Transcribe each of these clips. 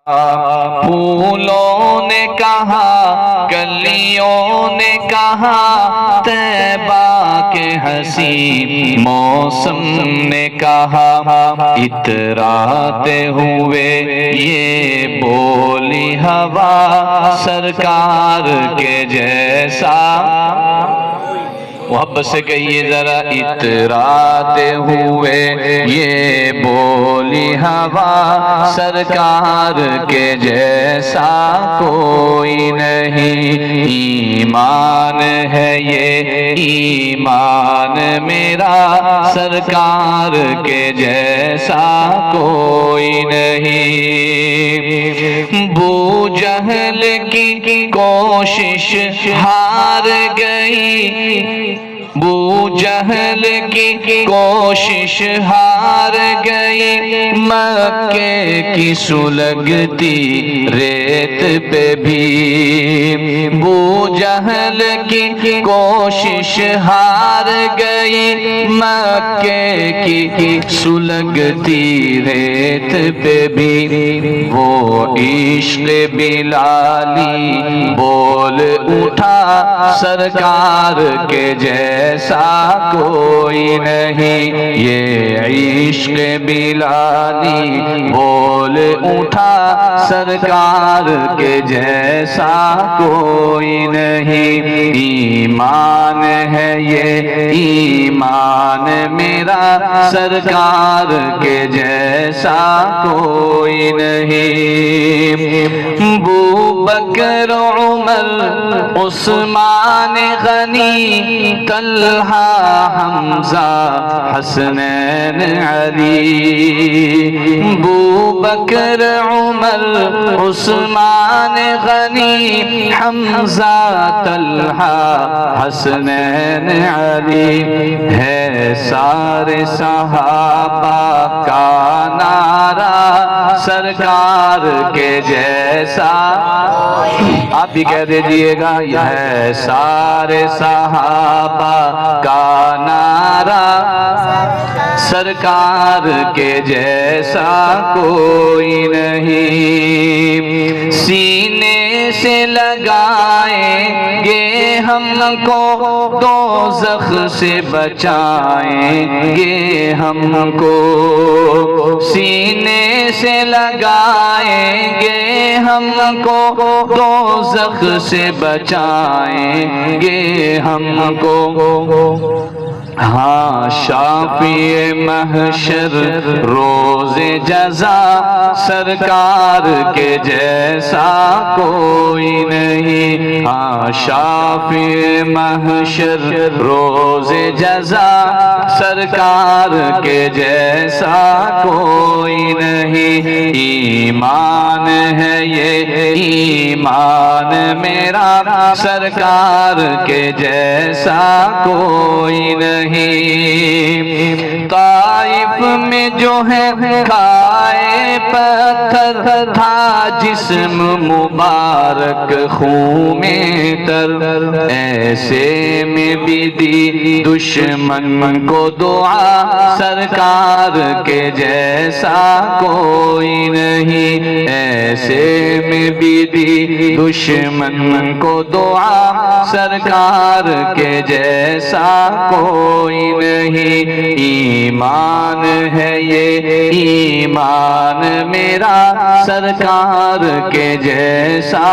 پھولوں نے کہا، کلیوں نے کہا، طیبہ کے حسین موسم نے کہا، اتراتے ہوئے یہ بولی ہوا سرکار کے جیسا۔ محبت سے کہیے ذرا، اتراتے ہوئے یہ بولی ہوا سرکار کے جیسا کوئی نہیں۔ ایمان ہے یہ ایمان میرا، سرکار کے جیسا کوئی نہیں۔ بو جہل کی کوشش ہار گئی، بو جہل کی کوشش ہار گئی، مکے کی سلگتی ریت پہ بھی۔ بو جہل کی کوشش ہار گئی، مکے کی سلگتی ریت پہ بھی۔ وہ عشق بلالی بول اٹھا سرکار کے جیسا کوئی نہیں۔ یہ عشق بلالی بول اٹھا سرکار کے جیسا کوئی نہیں۔ ایمان ہے یہ ایمان میرا، سرکار کے جیسا کوئی نہیں۔ بو بکر عمر عثمان غنی، طلحہ حمزہ حسنین علی۔ بو بکر عمر عثمان غنی، حمزہ طلحہ حسنین علی، ہے سارے صحابہ کا نعرہ سرکار کے جیسا۔ آپ بھی کہہ دیجئے گا، یہ ہے سارے صحابہ کا نعرہ سرکار کے جیسا کوئی نہیں۔ سینے سے لگائیں گے ہم کو، دوزخ سے بچائیں گے ہم کو۔ سینے سے لگائیں گے ہم کو، دوزخ سے بچائیں گے ہم کو۔ ہاں شافی محشر روز جزا، سرکار کے جیسا کوئی نہیں۔ ہاں شافی محشر روز جزا، سرکار کے جیسا کوئی نہیں۔ ایمان ہے یہ ایمان میرا، سرکار کے جیسا کوئی نہیں۔ طائف میں جو ہے کھائے پتھر تھا جسم مبارک خون میں تر، ایسے میں بھی دی دشمن کو دعا، سرکار کے جیسا کوئی نہیں۔ ایسے میں بھی دی دشمن کو دعا، سرکار کے جیسا کوئی نہیں۔ ایمان ہے یہ ایمان میرا، سرکار کے جیسا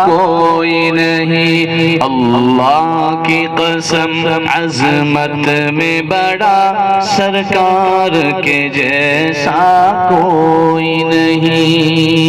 کوئی نہیں۔ اللہ کی قسم عظمت میں بڑا، سرکار کے جیسا کوئی نہیں۔